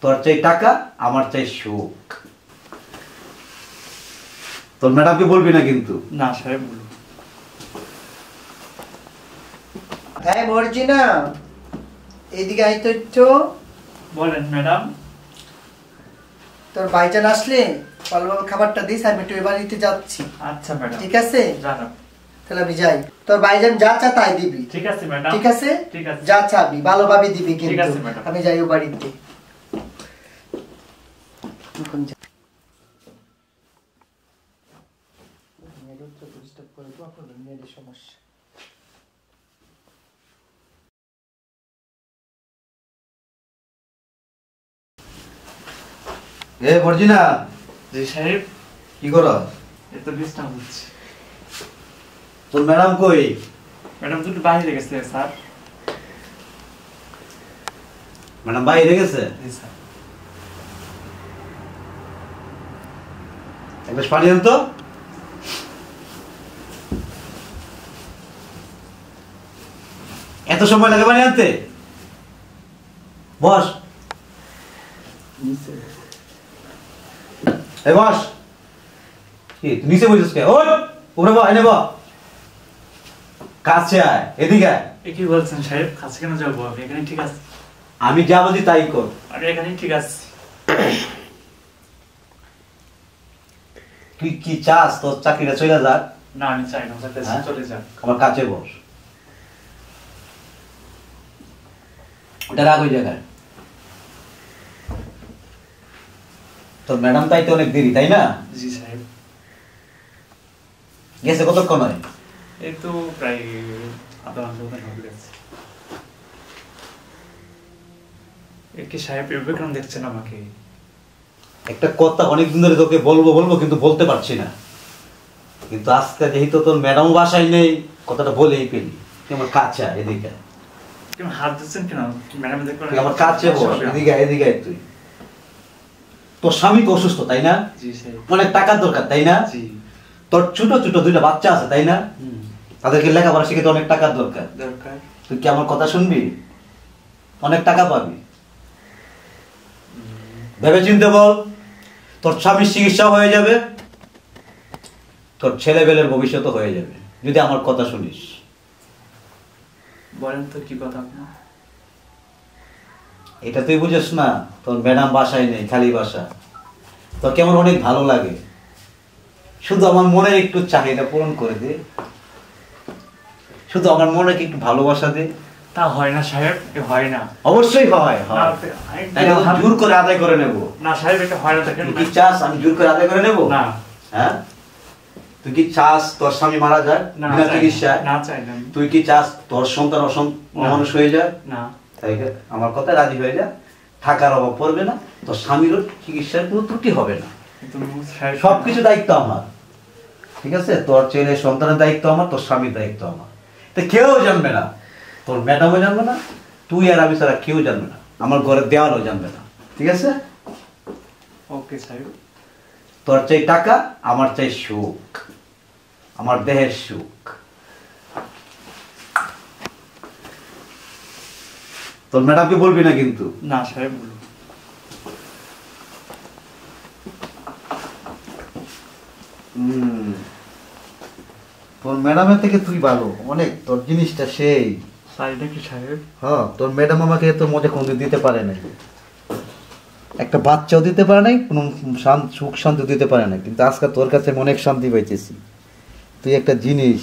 তোর চাই টাকা, আমার চাই সুখ। তোর ম্যাডামকে বলবি না কিন্তু। না সাহেব বলুন। হ্যাঁ মর্জিনা, এইদিকে আই তো একটু। বলেন ম্যাডাম। তোর ভাইজান আসলে ভালোভাবে খাবারটা দিস, আমি একটু এবার বাড়িতে যাচ্ছি। আচ্ছা ম্যাডাম, ঠিক আছে জানাব। তাহলে আমি যাই। তোর ভাইজান যা চা তাই দিবি। ঠিক আছে ম্যাডাম। ঠিক আছে, ঠিক আছে। যা চাবি ভালোভাবে দিবি ঠিক কিন্তু। আছে ম্যাডাম। আমি যাই ও বাড়িতে। সমস্যা। এ মর্জিনা, জি সাহেব। কি করো? এই তো ডিস্টার্ব হচ্ছে। তোর ম্যাডাম কই? ম্যাডাম দুটো বাইরে গেছে স্যার। ম্যাডাম বাইরে গেছে? জি স্যার। এক গ্লাস পানি আন তো। এত সময় লাগে পানি আনতে? বস। এই বস। কি তুই নিচে বসেছিস কে? ওঠ, উপরে বস, এনে বস। কাছে আয়, এদিকে আয়। এ কি বলছেন সাহেব? কাছে কেন যাবো? আমি এখানে ঠিক আছে। আমি যা বলছি তাই কর। আমি এখানে ঠিক আছে। তুই কি চাস তোর চাকরিটা চলে যাক? না আমি চাই না, চলে যান। আমার কাছে বস। ওটা রাখ ওই জায়গায়। তোর ম্যাডাম তাই তো অনেক দেরি, তাই না? জি সাহেব। গেছে কতক্ষণ হয়? এই তো প্রায় আধা ঘন্টা হয়ে গেছে। কি সাহেব এভাবে কেন দেখছেন আমাকে? একটা কথা অনেকদিন ধরে তোকে বলবো বলবো কিন্তু বলতে পারছি না, কিন্তু আজকে যেহেতু তোর ম্যাডাম বাসায় নেই কথাটা বলেই পেলি। তুই আমার কাছে আয়, এদিকে আয়। কেন হাত দিচ্ছেন কেন? ম্যাডাম দেখবেন। তুই আমার কাছে বস, এদিকে আয়, এদিকে আয়। তুই তোর স্বামী তো অসুস্থ, তাই না? জি সাহেব। অনেক টাকার দরকার, তাই না? জি। তোর ছোট ছোট দুইটা বাচ্চা আছে, তাই না? তাদেরকে লেখাপড়া শিখে অনেক টাকার দরকার। দরকার। তুই কি আমার কথা শুনবি? অনেক টাকা পাবি, ভেবে চিন্তে বল। তোর স্বামীর চিকিৎসা হয়ে যাবে, তোর ছেলেবেলের ভবিষ্যৎ হয়ে যাবে যদি আমার কথা শুনিস। বলেন তো কি কথা আপনার? এটা তুই বুঝিস না? তোর ম্যাডাম বাসায় নেই, খালি বাসা। তোর কেমন অনেক ভালো লাগে, শুধু আমার মনের একটু চাহিদা পূরণ করে দে, শুধু আমার মনে একটু ভালোবাসা দে। তা হয় না সাহেব, হয় না। অবশ্যই হয়, হয়। তাই না? জোর করে আদায় করে নেব না সাহেব, এটা হয় না। দেখেন তুই কি চাস আমি জোর করে আদায় করে নেব? না। হ্যাঁ, তুই কি চাস তোর স্বামী মারা যায় বিনা চিকিৎসায়? না চাই না। তুই কি চাস তোর সন্তান অমানুষ হয়ে যায়? না। তাই আমার কথা রাজি হয়ে যা, টাকার অভাব পড়বে না, তোর স্বামীরও চিকিৎসার কোনো ত্রুটি হবে না। সবকিছু দায়িত্ব আমার, ঠিক আছে? তোর ছেলে সন্তানের দায়িত্ব আমার, তোর স্বামীর দায়িত্ব আমার। তো কেউ জানবে না, তোর ম্যাডামও জানবে না, তুই আর আমি ছাড়া কেউ জানবে না, আমার ঘরের দেওয়ালও জানবে না, ঠিক আছে? ওকে সাহেব। তোর চাই টাকা, আমার চাই সুখ, আমার দেহের সুখ। তোর ম্যাডামকে বলবি না কিন্তু। না সাহেব বলুন। তোর ম্যাডামের থেকে তুই ভালো অনেক, তোর জিনিসটা সেই। সাইডে কি সাহেব? হ্যাঁ, তোর ম্যাডাম আমাকে এত মজা কোনদিন দিতে পারে নাই, একটা বাচ্চাও দিতে পারে নাই, কোনো সুখ শান্তি দিতে পারে না, কিন্তু আজকে তোর কাছে অনেক শান্তি পাইতেছি। তুই একটা জিনিস।